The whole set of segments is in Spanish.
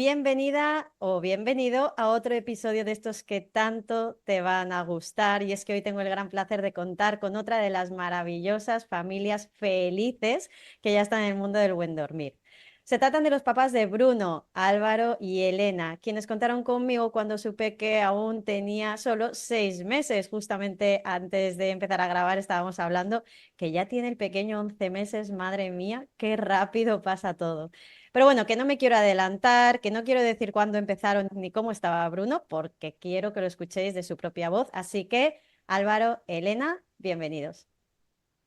Bienvenida o bienvenido a otro episodio de estos que tanto te van a gustar. Y es que hoy tengo el gran placer de contar con otra de las maravillosas familias felices que ya están en el mundo del buen dormir. Se tratan de los papás de Bruno, Álvaro y Elena, quienes contaron conmigo cuando supe que aún tenía solo 6 meses. Justamente antes de empezar a grabar estábamos hablando que ya tiene el pequeño 11 meses. Madre mía, qué rápido pasa todo. Pero bueno, que no me quiero adelantar, que no quiero decir cuándo empezaron ni cómo estaba Bruno, porque quiero que lo escuchéis de su propia voz. Así que, Álvaro, Elena, bienvenidos.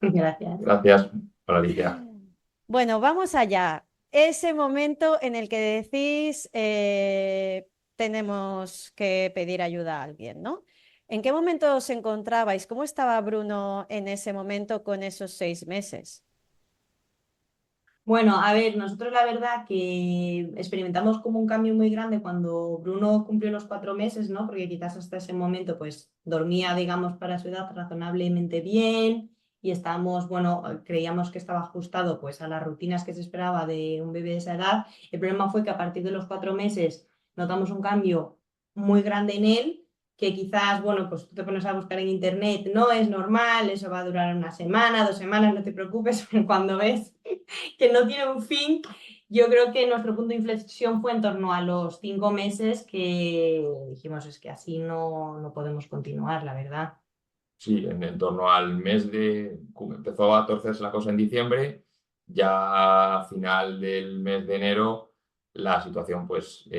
Gracias. Gracias. Hola, Alicia. Bueno, vamos allá. Ese momento en el que decís, tenemos que pedir ayuda a alguien, ¿no? ¿En qué momento os encontrabais? ¿Cómo estaba Bruno en ese momento con esos 6 meses? Bueno, a ver, nosotros la verdad que experimentamos como un cambio muy grande cuando Bruno cumplió los 4 meses, ¿no? Porque quizás hasta ese momento pues dormía, digamos, para su edad razonablemente bien y estábamos, bueno, creíamos que estaba ajustado pues a las rutinas que se esperaba de un bebé de esa edad. El problema fue que a partir de los 4 meses notamos un cambio muy grande en él, que quizás, bueno, pues tú te pones a buscar en internet, no es normal, eso va a durar una semana, 2 semanas, no te preocupes, pero cuando ves que no tiene un fin. Yo creo que nuestro punto de inflexión fue en torno a los 5 meses que dijimos, es que así no podemos continuar, la verdad. Sí, en torno al mes de... Empezó a torcerse la cosa en diciembre, ya a final del mes de enero la situación, pues,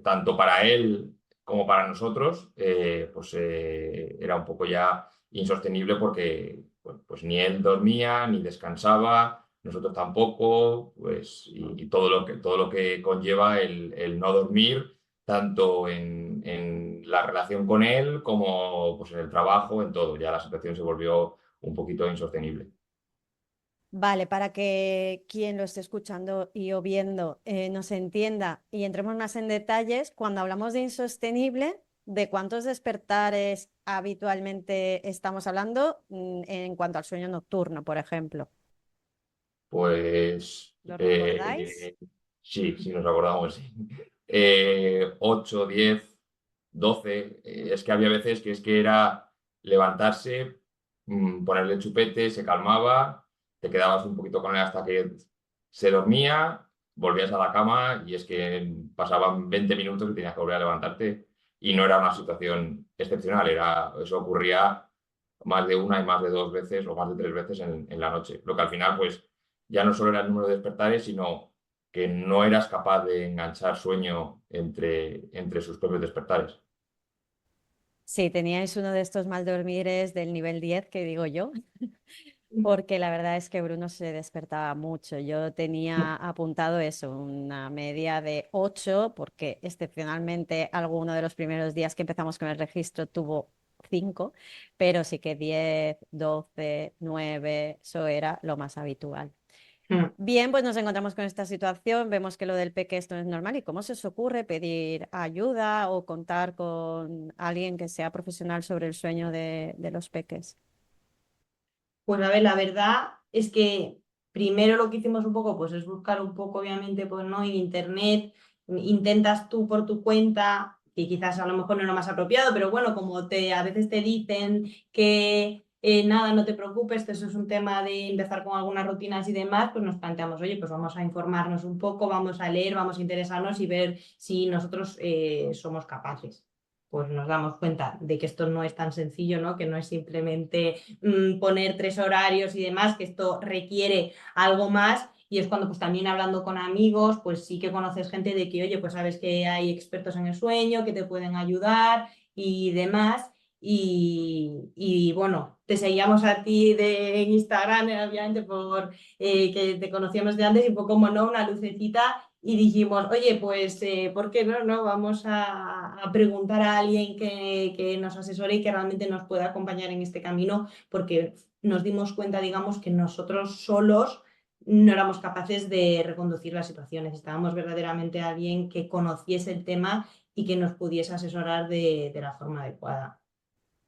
tanto para él como para nosotros, era un poco ya insostenible porque pues, ni él dormía ni descansaba, nosotros tampoco, pues, y todo lo que conlleva el no dormir tanto en la relación con él como pues, en el trabajo, en todo. Ya la situación se volvió un poquito insostenible. Vale, para que quien lo esté escuchando y o viendo nos entienda y entremos más en detalles, cuando hablamos de insostenible, ¿de cuántos despertares habitualmente estamos hablando en cuanto al sueño nocturno, por ejemplo? Pues ¿Lo recordáis? sí, sí nos acordamos, sí. 8, 10, 12. Es que había veces que es que era levantarse, ponerle el chupete, se calmaba, te quedabas un poquito con él hasta que se dormía, volvías a la cama y es que pasaban 20 minutos y tenías que volver a levantarte y no era una situación excepcional, eso ocurría más de una y más de dos veces o más de tres veces en la noche, lo que al final pues ya no solo era el número de despertares, sino que no eras capaz de enganchar sueño entre sus propios despertares. Sí, teníais uno de estos mal dormires del nivel 10 que digo yo, porque la verdad es que Bruno se despertaba mucho. Yo tenía apuntado eso, una media de 8, porque excepcionalmente alguno de los primeros días que empezamos con el registro tuvo 5, pero sí que 10, 12, 9, eso era lo más habitual. Mm. Bien, pues nos encontramos con esta situación, vemos que lo del peque esto no es normal. ¿Y cómo se os ocurre pedir ayuda o contar con alguien que sea profesional sobre el sueño de los peques? Pues a ver, la verdad es que primero lo que hicimos un poco, pues es buscar un poco, obviamente, pues no, en internet, intentas tú por tu cuenta, que quizás a lo mejor no es lo más apropiado, pero bueno, como a veces te dicen que nada, no te preocupes, que eso es un tema de empezar con algunas rutinas y demás, pues nos planteamos, oye, pues vamos a informarnos un poco, vamos a leer, vamos a interesarnos y ver si nosotros somos capaces. Pues nos damos cuenta de que esto no es tan sencillo, ¿no? Que no es simplemente poner 3 horarios y demás, que esto requiere algo más. Y es cuando pues también hablando con amigos, pues sí que conoces gente de que, oye, pues sabes que hay expertos en el sueño, que te pueden ayudar y demás. Y bueno, te seguíamos a ti en Instagram, obviamente, por que te conocíamos de antes y fue como, ¿no? Una lucecita y dijimos, oye, pues, ¿por qué no? ¿No? Vamos a preguntar a alguien que nos asesore y que realmente nos pueda acompañar en este camino, porque nos dimos cuenta, digamos, que nosotros solos no éramos capaces de reconducir la situación. Necesitábamos verdaderamente a alguien que conociese el tema y que nos pudiese asesorar de la forma adecuada.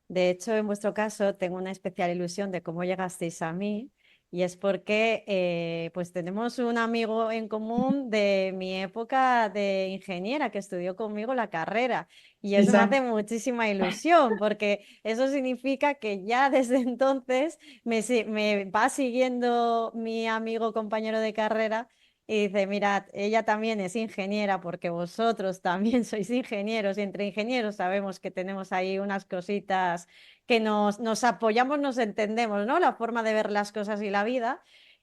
De hecho, en vuestro caso, tengo una especial ilusión de cómo llegasteis a mí. Y es porque pues tenemos un amigo en común de mi época de ingeniera que estudió conmigo la carrera. Y eso me hace Exacto. muchísima ilusión, porque eso significa que ya desde entonces me va siguiendo mi amigo compañero de carrera y dice, mirad, ella también es ingeniera porque vosotros también sois ingenieros y entre ingenieros sabemos que tenemos ahí unas cositas que nos apoyamos, nos entendemos, ¿no? La forma de ver las cosas y la vida.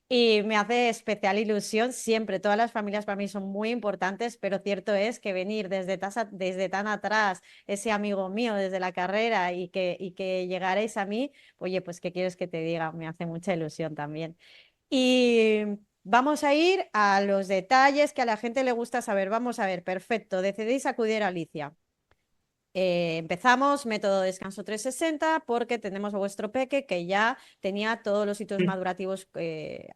Y me hace especial ilusión siempre. Todas las familias para mí son muy importantes, pero cierto es que venir desde tan atrás, ese amigo mío desde la carrera y que llegaréis a mí, oye, pues ¿qué quieres que te diga? Me hace mucha ilusión también. Y vamos a ir a los detalles que a la gente le gusta saber. Vamos a ver, perfecto. Decidís acudir a Alicia. Empezamos método descanso 360 porque tenemos a vuestro peque que ya tenía todos los hitos madurativos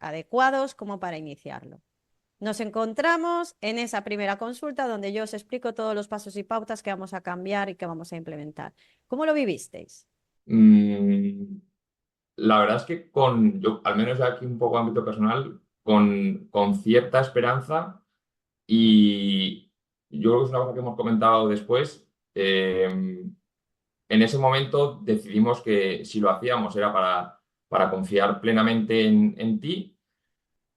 adecuados como para iniciarlo. Nos encontramos en esa primera consulta donde yo os explico todos los pasos y pautas que vamos a cambiar y que vamos a implementar. ¿Cómo lo vivisteis? Mm, la verdad es que yo, al menos aquí un poco ámbito personal, con cierta esperanza y yo creo que es una cosa que hemos comentado después. En ese momento decidimos que si lo hacíamos era para confiar plenamente en ti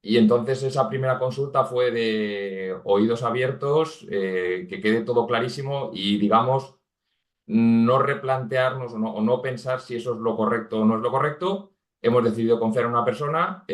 y entonces esa primera consulta fue de oídos abiertos, que quede todo clarísimo y digamos no replantearnos o no pensar si eso es lo correcto o no es lo correcto. Hemos decidido confiar en una persona,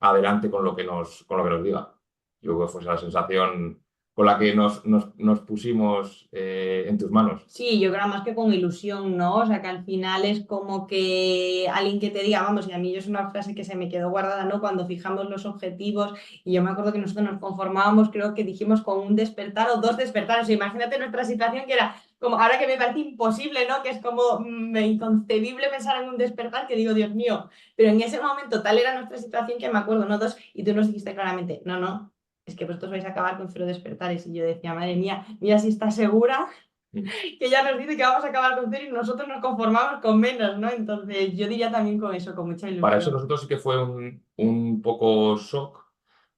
adelante con lo que nos diga. Yo creo que fue esa la sensación con la que nos pusimos en tus manos. Sí, yo creo más que con ilusión, ¿no? O sea, que al final es como que alguien que te diga, vamos, y a mí es una frase que se me quedó guardada, ¿no? Cuando fijamos los objetivos, y yo me acuerdo que nosotros nos conformábamos, creo que dijimos con un despertar o dos despertares. O sea, imagínate nuestra situación que era como, ahora que me parece imposible, ¿no? Que es como inconcebible pensar en un despertar, que digo, Dios mío, pero en ese momento tal era nuestra situación que me acuerdo, ¿no? Dos, y tú nos dijiste claramente, no, no, es que vosotros vais a acabar con 0 despertares. Y yo decía, madre mía, mira si estás segura que ya nos dice que vamos a acabar con 0 y nosotros nos conformamos con menos, ¿no? Entonces yo diría también con eso, con mucha Para eso ilusión. nosotros sí que fue un poco shock,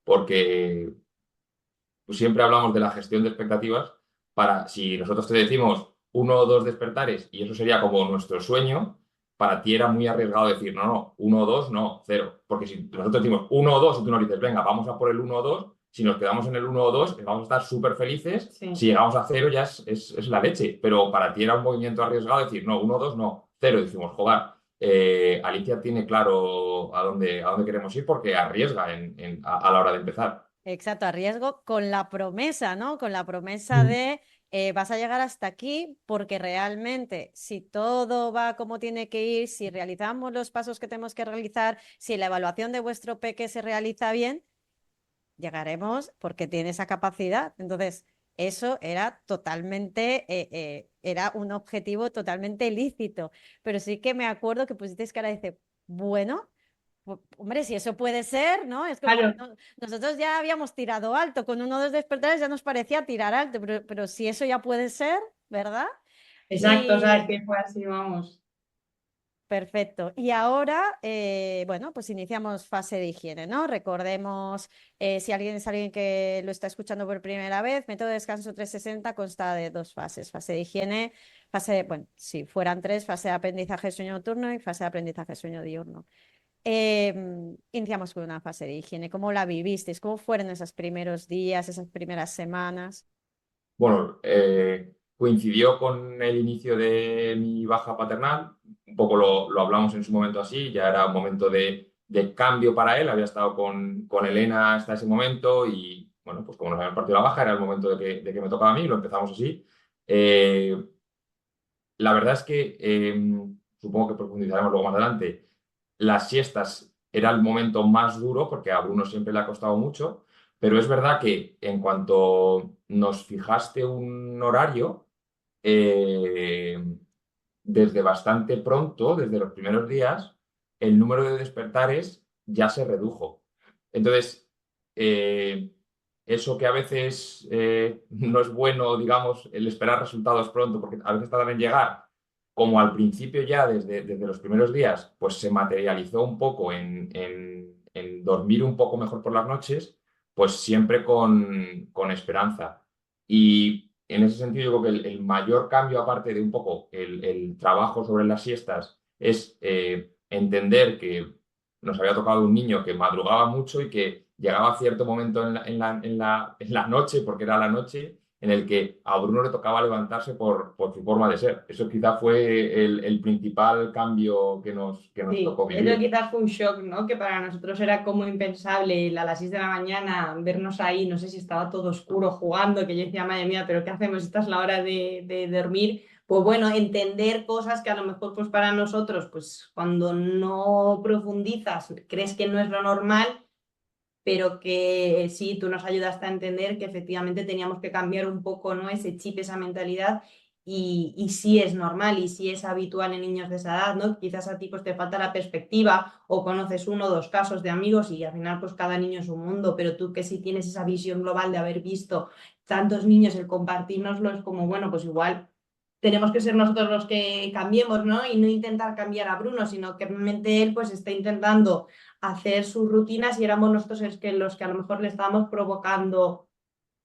porque siempre hablamos de la gestión de expectativas. Si nosotros te decimos uno o dos despertares y eso sería como nuestro sueño, para ti era muy arriesgado decir, no, no, uno o dos, no, cero. Porque si nosotros decimos uno o dos y tú nos dices, venga, vamos a por el uno o dos, si nos quedamos en el uno o dos, vamos a estar súper felices. Sí. Si llegamos a cero ya es la leche. Pero para ti era un movimiento arriesgado decir, no, uno o dos, no, cero. Y decimos, joder, Alicia tiene claro a dónde queremos ir porque arriesga a la hora de empezar. Exacto, a riesgo con la promesa, ¿no? Con la promesa de vas a llegar hasta aquí porque realmente si todo va como tiene que ir, si realizamos los pasos que tenemos que realizar, si la evaluación de vuestro peque se realiza bien, llegaremos porque tiene esa capacidad. Entonces, eso era totalmente, era un objetivo totalmente lícito. Pero sí que me acuerdo que pusisteis cara y dice, bueno. Hombre, si eso puede ser, ¿no? Es como, Claro, nosotros ya habíamos tirado alto, con uno de los despertares ya nos parecía tirar alto, pero si eso ya puede ser, ¿verdad? exacto, o sea, Y que fue así, vamos. perfecto. Y ahora, bueno, pues iniciamos fase de higiene, ¿no? Recordemos, si alguien es alguien que lo está escuchando por primera vez, método de descanso 360 consta de dos fases, fase de higiene, bueno, si fueran tres, fase de aprendizaje sueño nocturno y fase de aprendizaje sueño diurno. Iniciamos con una fase de higiene. ¿Cómo la vivisteis? ¿Cómo fueron esos primeros días, esas primeras semanas? Bueno, coincidió con el inicio de mi baja paternal, un poco lo hablamos en su momento así, ya era un momento de cambio para él, había estado con Elena hasta ese momento y bueno, pues como nos habían partido la baja, era el momento de que me tocaba a mí, lo empezamos así. Eh, la verdad es que, supongo que profundizaremos luego más adelante, las siestas era el momento más duro porque a Bruno siempre le ha costado mucho, pero es verdad que en cuanto nos fijaste un horario, eh, desde bastante pronto, desde los primeros días, el número de despertares ya se redujo. Entonces, eh, eso que a veces no es bueno, digamos, el esperar resultados pronto, porque a veces tardan en llegar, como al principio ya, desde los primeros días, pues se materializó un poco en dormir un poco mejor por las noches, pues siempre con esperanza. Y en ese sentido, yo creo que el mayor cambio, aparte de un poco el trabajo sobre las siestas, es entender que nos había tocado un niño que madrugaba mucho y que llegaba a cierto momento en la noche, porque era la noche, en el que a Bruno le tocaba levantarse por su forma de ser. Eso quizá fue el principal cambio que nos Sí, tocó eso vivir. quizás fue un shock, ¿no? Que para nosotros era como impensable a las 6 de la mañana vernos ahí, no sé si estaba todo oscuro jugando, que yo decía, madre mía, pero ¿qué hacemos? Esta es la hora de dormir. Pues bueno, entender cosas que a lo mejor pues para nosotros, pues cuando no profundizas, crees que no es lo normal, pero que sí, tú nos ayudaste a entender que efectivamente teníamos que cambiar un poco, ¿no? Ese chip, esa mentalidad, y sí es normal y sí es habitual en niños de esa edad, ¿no? Quizás a ti pues te falta la perspectiva o conoces uno o dos casos de amigos y al final pues cada niño es un mundo, pero tú que sí tienes esa visión global de haber visto tantos niños, el compartirnoslo es como, bueno, pues igual tenemos que ser nosotros los que cambiemos, ¿no? Y no intentar cambiar a Bruno, sino que realmente él pues está intentando hacer sus rutinas y éramos nosotros los que a lo mejor le estábamos provocando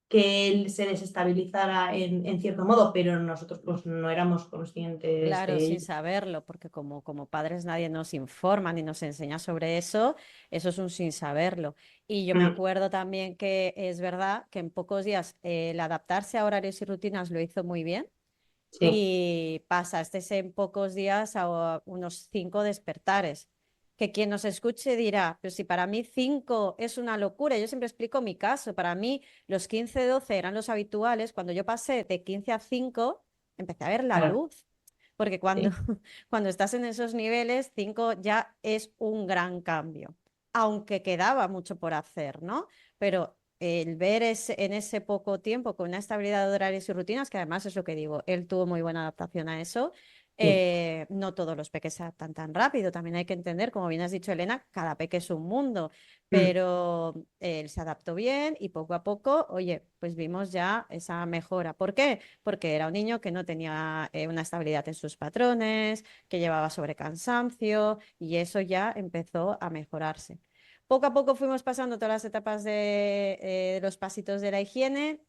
que él se desestabilizara en cierto modo, pero nosotros pues no éramos conscientes Claro, de sin ello. saberlo, porque como padres nadie nos informa ni nos enseña sobre eso es un sin saberlo. Y yo me Mm, acuerdo también que es verdad que en pocos días el adaptarse a horarios y rutinas lo hizo muy bien sí, y pasaste en pocos días a unos 5 despertares. Que quien nos escuche dirá, pero si para mí 5 es una locura, yo siempre explico mi caso, para mí los 15-12 eran los habituales, cuando yo pasé de 15 a 5 empecé a ver la claro, luz, porque cuando, sí. cuando estás en esos niveles, 5 ya es un gran cambio, aunque quedaba mucho por hacer, ¿no? Pero el ver en ese poco tiempo con una estabilidad de horarios y rutinas, que además es lo que digo, él tuvo muy buena adaptación a eso. Sí. No todos los peques se adaptan tan rápido, también hay que entender, como bien has dicho Elena, cada peque es un mundo, Mm. pero él se adaptó bien y poco a poco, oye, pues vimos ya esa mejora. ¿Por qué? Porque era un niño que no tenía una estabilidad en sus patrones, que llevaba sobrecansancio y eso ya empezó a mejorarse. Poco a poco fuimos pasando todas las etapas de los pasitos de la higiene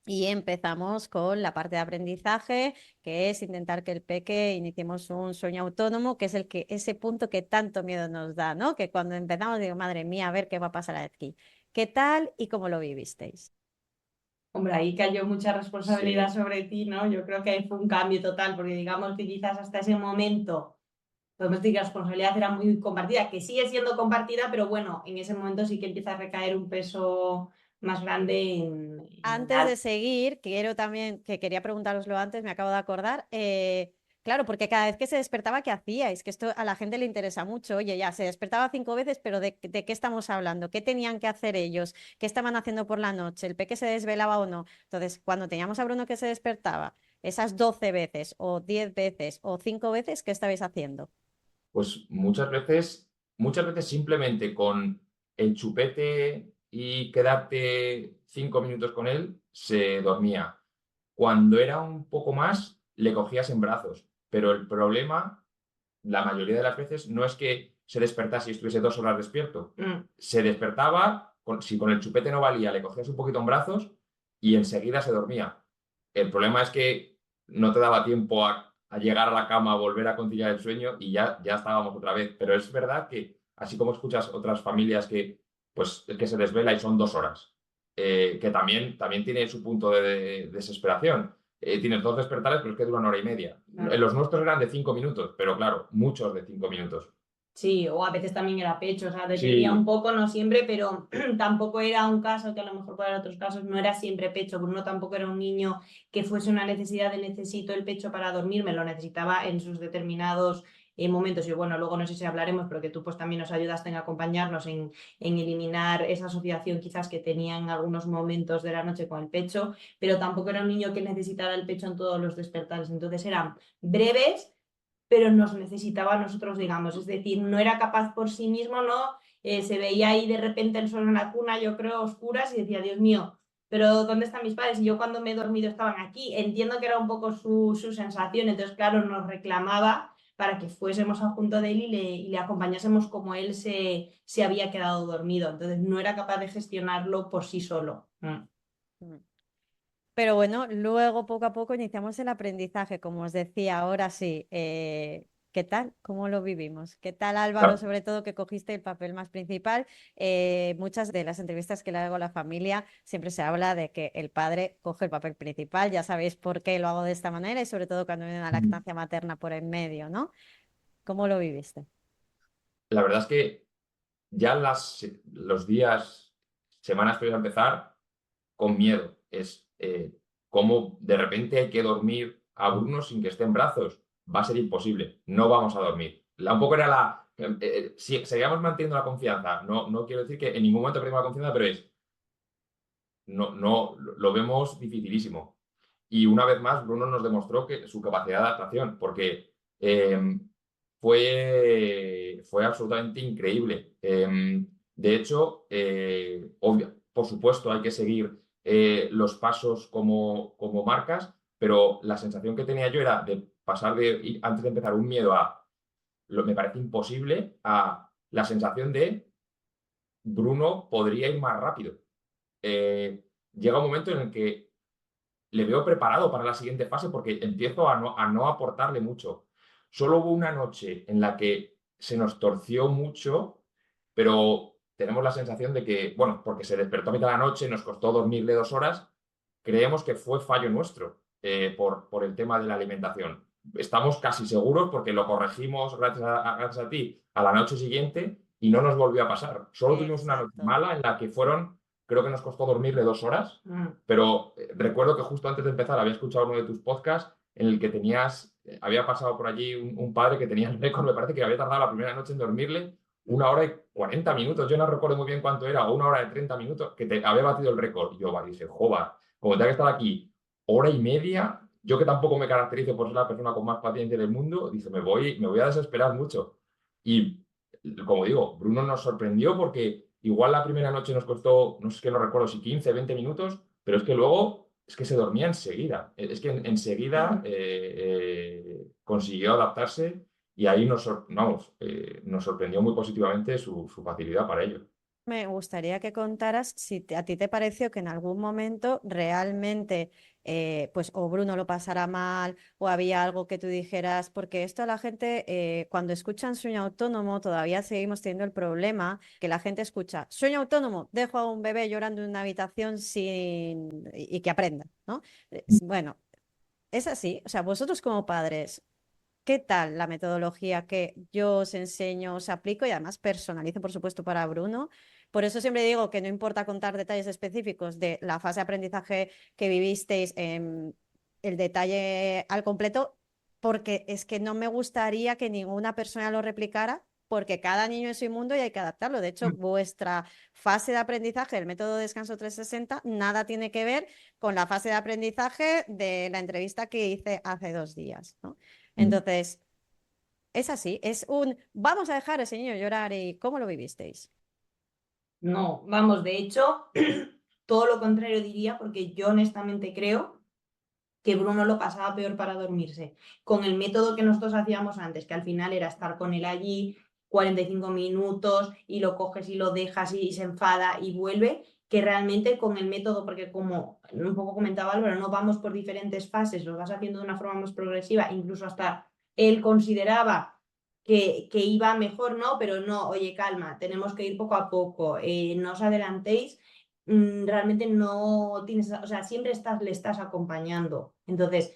y empezamos con la parte de aprendizaje, que es intentar que el peque iniciemos un sueño autónomo, que es ese punto que tanto miedo nos da, ¿no? Que cuando empezamos digo, madre mía, a ver qué va a pasar aquí. ¿Qué tal y cómo lo vivisteis? Hombre, ahí cayó mucha responsabilidad Sí. sobre ti, ¿no? Yo creo que ahí fue un cambio total, porque digamos que quizás hasta ese momento podemos decir que la responsabilidad era muy compartida, que sigue siendo compartida, pero bueno, en ese momento sí que empieza a recaer un peso más grande en Antes de seguir, quiero también, que quería preguntároslo antes, me acabo de acordar, claro, porque cada vez que se despertaba, ¿qué hacíais? Que esto a la gente le interesa mucho. Oye, ya se despertaba 5 veces, pero ¿de qué estamos hablando? ¿Qué tenían que hacer ellos? ¿Qué estaban haciendo por la noche? ¿El peque se desvelaba o no? Entonces, cuando teníamos a Bruno que se despertaba, esas 12 veces o 10 veces o 5 veces, ¿qué estabais haciendo? Pues muchas veces simplemente con el chupete y quedarte 5 minutos con él, se dormía. Cuando era un poco más, le cogías en brazos. Pero el problema, la mayoría de las veces, no es que se despertase y estuviese 2 horas despierto. Mm, Se despertaba, si con el chupete no valía, le cogías un poquito en brazos y enseguida se dormía. El problema es que no te daba tiempo a llegar a la cama, a volver a conciliar el sueño y ya estábamos otra vez. Pero es verdad que, así como escuchas otras familias que se desvela y son 2 horas, que también tiene su punto de desesperación. Tienes 2 despertares, pero es que duran hora y media. claro. Los nuestros eran de 5 minutos, pero claro, muchos de 5 minutos. Sí, o a veces también era pecho, o sea, dependía un Sí, poco, no siempre, pero tampoco era un caso que a lo mejor para otros casos no era siempre pecho. Bruno tampoco era un niño que fuese una necesidad de necesito el pecho para dormirme, lo necesitaba en sus determinados momentos. Y bueno, luego no sé si hablaremos, pero que tú pues también nos ayudaste en acompañarnos en eliminar esa asociación quizás que tenía en algunos momentos de la noche con el pecho, pero tampoco era un niño que necesitara el pecho en todos los despertares. Entonces eran breves pero nos necesitaba a nosotros, digamos, es decir, no era capaz por sí mismo, ¿no? Se veía ahí de repente el sol en la cuna, yo creo, oscuras, y decía, Dios mío, pero ¿dónde están mis padres? Y yo cuando me he dormido estaban aquí. Entiendo que era un poco su sensación, entonces claro, nos reclamaba para que fuésemos al junto de él y le acompañásemos como él se había quedado dormido. Entonces no era capaz de gestionarlo por sí solo. Mm. Pero bueno, luego poco a poco iniciamos el aprendizaje, como os decía, ahora sí. ¿Qué tal? ¿Cómo lo vivimos? ¿Qué tal, Álvaro, Claro. sobre todo que cogiste el papel más principal? Muchas de las entrevistas que le hago a la familia siempre se habla de que el padre coge el papel principal. Ya sabéis por qué lo hago de esta manera y sobre todo cuando viene una lactancia materna por en medio, ¿no? ¿Cómo lo viviste? La verdad es que ya los días, semanas previas a empezar, con miedo. Es cómo de repente hay que dormir a Bruno sin que esté en brazos. Va a ser imposible. No vamos a dormir. Un poco era la... si seguíamos manteniendo la confianza. No quiero decir que en ningún momento perdimos la confianza, pero no, lo vemos dificilísimo. Y una vez más, Bruno nos demostró que su capacidad de adaptación, porque fue absolutamente increíble. De hecho, por supuesto, hay que seguir los pasos como marcas, pero la sensación que tenía yo era de pasar antes de empezar, un miedo a me parece imposible, a la sensación de Bruno podría ir más rápido. Llega un momento en el que le veo preparado para la siguiente fase porque empiezo a no aportarle mucho. Solo hubo una noche en la que se nos torció mucho, pero tenemos la sensación de que, bueno, porque se despertó a mitad de la noche, nos costó dormirle 2 horas, creemos que fue fallo nuestro por el tema de la alimentación. Estamos casi seguros porque lo corregimos gracias a ti a la noche siguiente y no nos volvió a pasar. Solo tuvimos una noche Exacto. mala en la que creo que nos costó dormirle 2 horas, pero recuerdo que justo antes de empezar había escuchado uno de tus podcasts en el que había pasado por allí un padre que tenía el récord, me parece que había tardado la primera noche en dormirle 1 hora y 40 minutos, yo no recuerdo muy bien cuánto era, o 1 hora y 30 minutos, que había batido el récord. Y yo, vale, dije, joba, como tenga que estar aquí 1 hora y media, yo que tampoco me caracterizo por ser la persona con más paciencia del mundo, dije, me voy a desesperar mucho. Y como digo, Bruno nos sorprendió porque igual la primera noche nos costó, no sé qué, no recuerdo si 15, 20 minutos, pero es que luego es que se dormía enseguida. Es que enseguida consiguió adaptarse y ahí nos sorprendió muy positivamente su facilidad para ello. Me gustaría que contaras si a ti te pareció que en algún momento realmente, pues o Bruno lo pasara mal o había algo que tú dijeras, porque esto a la gente, cuando escuchan sueño autónomo, todavía seguimos teniendo el problema que la gente escucha sueño autónomo, dejo a un bebé llorando en una habitación y que aprenda, ¿no? Bueno, es así, o sea, vosotros como padres. ¿Qué tal la metodología que yo os enseño, os aplico y además personalizo, por supuesto, para Bruno? Por eso siempre digo que no importa contar detalles específicos de la fase de aprendizaje que vivisteis, el detalle al completo, porque es que no me gustaría que ninguna persona lo replicara, porque cada niño es su mundo y hay que adaptarlo. De hecho, vuestra fase de aprendizaje del método descanso 360 nada tiene que ver con la fase de aprendizaje de la entrevista que hice hace 2 días, ¿no? Entonces, es así, vamos a dejar a ese niño llorar y ¿cómo lo vivisteis? No, vamos, de hecho, todo lo contrario diría, porque yo honestamente creo que Bruno lo pasaba peor para dormirse. Con el método que nosotros hacíamos antes, que al final era estar con él allí 45 minutos y lo coges y lo dejas y se enfada y vuelve, que realmente con el método, porque como un poco comentaba Álvaro, no vamos por diferentes fases, lo vas haciendo de una forma más progresiva, incluso hasta él consideraba que iba mejor, ¿no? Pero no, oye, calma, tenemos que ir poco a poco, no os adelantéis, realmente no tienes, o sea, siempre le estás acompañando. Entonces,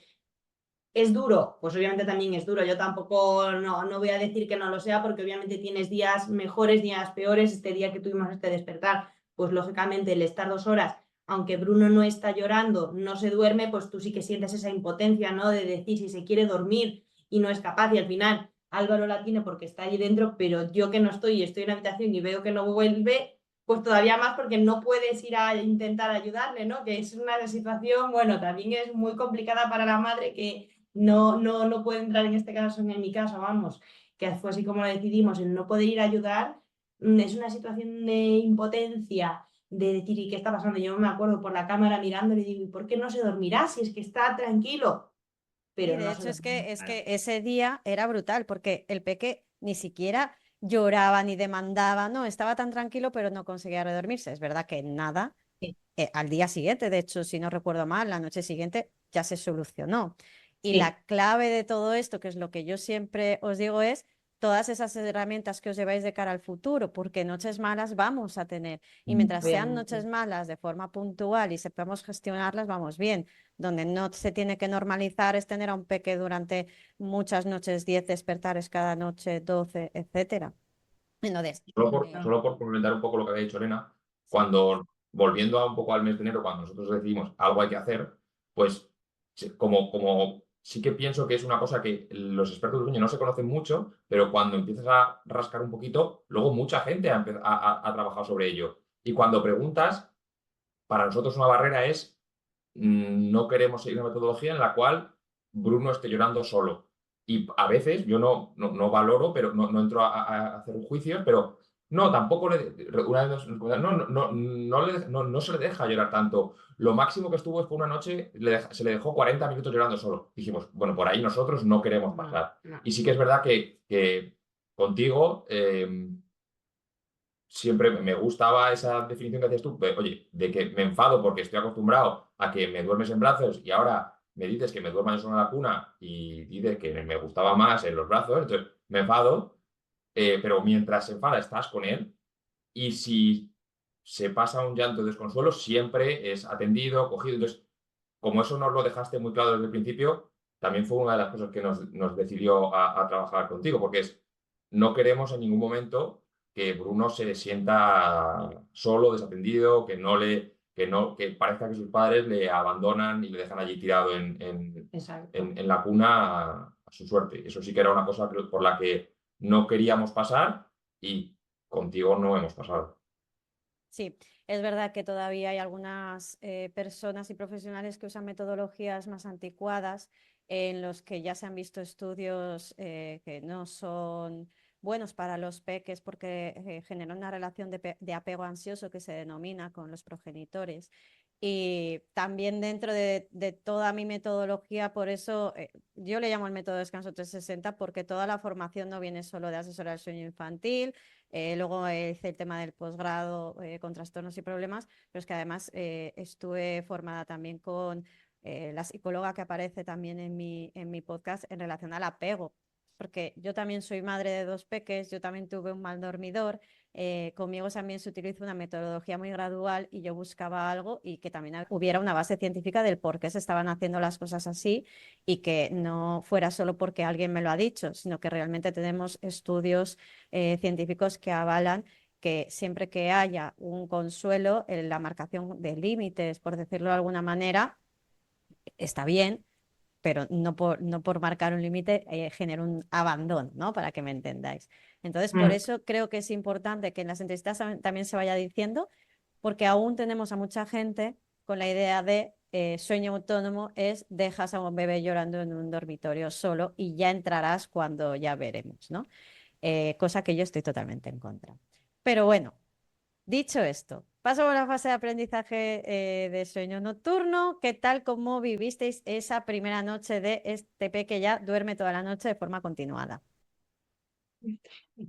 ¿es duro? Pues obviamente también es duro. Yo tampoco no voy a decir que no lo sea, porque obviamente tienes días mejores, días peores. Este día que tuvimos este despertar, pues lógicamente el estar 2 horas, aunque Bruno no está llorando, no se duerme, pues tú sí que sientes esa impotencia, ¿no? De decir si se quiere dormir y no es capaz. Y al final Álvaro la tiene porque está allí dentro, pero yo que no estoy y estoy en la habitación y veo que no vuelve, pues todavía más porque no puedes ir a intentar ayudarle, ¿no? Que es una situación, bueno, también es muy complicada para la madre que no puede entrar en este caso, en mi caso, vamos, que fue así como lo decidimos, el no poder ir a ayudar, es una situación de impotencia de decir, ¿y qué está pasando? Yo me acuerdo por la cámara mirándole y digo, ¿y por qué no se dormirá si es que está tranquilo? Y Pero de no se hecho dormía, es claro. que ese día era brutal porque el peque ni siquiera lloraba ni demandaba, no, estaba tan tranquilo pero no conseguía redormirse. Es verdad que nada, Sí, al día siguiente, de hecho, si no recuerdo mal, la noche siguiente ya se solucionó. Y sí. la clave de todo esto, que es lo que yo siempre os digo, es todas esas herramientas que os lleváis de cara al futuro, porque noches malas vamos a tener. Y mientras sean noches Obviamente. malas de forma puntual y sepamos gestionarlas, vamos bien. Donde no se tiene que normalizar es tener a un peque durante muchas noches, 10 despertares cada noche, 12, etcétera. Entonces, eh, Solo por complementar un poco lo que había dicho Elena, sí, cuando, volviendo a un poco al mes de enero, cuando nosotros decimos algo hay que hacer, pues como sí que pienso que es una cosa que los expertos de sueño no se conocen mucho, pero cuando empiezas a rascar un poquito, luego mucha gente ha trabajado sobre ello. Y cuando preguntas, para nosotros una barrera es no queremos seguir una metodología en la cual Bruno esté llorando solo. Y a veces yo no valoro, pero no entro a hacer juicios, pero no, tampoco una vez no se le deja llorar tanto. Lo máximo que estuvo fue una noche, se le dejó 40 minutos llorando solo. Dijimos, bueno, por ahí nosotros no queremos No, pasar. no. Y sí que es verdad que contigo siempre me gustaba esa definición que hacías tú, oye, de que me enfado porque estoy acostumbrado a que me duermes en brazos y ahora me dices que me duerma yo solo en la cuna y dices que me gustaba más en los brazos, entonces me enfado, pero mientras se enfada estás con él y si se pasa un llanto de desconsuelo siempre es atendido, cogido, entonces como eso nos lo dejaste muy claro desde el principio, también fue una de las cosas que nos decidió a trabajar contigo, porque es, no queremos en ningún momento que Bruno se sienta solo, desatendido, que parezca que sus padres le abandonan y le dejan allí tirado Exacto. en la cuna a su suerte. Eso sí que era una cosa por la que no queríamos pasar y contigo no hemos pasado. sí, es verdad que todavía hay algunas personas y profesionales que usan metodologías más anticuadas en los que ya se han visto estudios que no son buenos para los peques porque generan una relación de apego ansioso que se denomina con los progenitores. Y también dentro de toda mi metodología, por eso yo le llamo el método descanso 360 porque toda la formación no viene solo de asesorar el sueño infantil. Luego hice el tema del posgrado con trastornos y problemas, pero es que además estuve formada también con la psicóloga que aparece también en mi podcast en relación al apego, porque yo también soy madre de dos peques, yo también tuve un mal dormidor, conmigo también se utiliza una metodología muy gradual y yo buscaba algo y que también hubiera una base científica del por qué se estaban haciendo las cosas así y que no fuera solo porque alguien me lo ha dicho, sino que realmente tenemos estudios científicos que avalan que siempre que haya un consuelo, la marcación de límites, por decirlo de alguna manera, está bien, pero no por marcar un límite genera un abandono, ¿no? Para que me entendáis. Entonces, por Mm, eso creo que es importante que en las entrevistas también se vaya diciendo, porque aún tenemos a mucha gente con la idea de sueño autónomo es dejas a un bebé llorando en un dormitorio solo y ya entrarás cuando ya veremos, ¿no? Cosa que yo estoy totalmente en contra. Pero bueno, dicho esto, paso a la fase de aprendizaje de sueño nocturno. ¿Qué tal cómo vivisteis esa primera noche de este peque ya duerme toda la noche de forma continuada?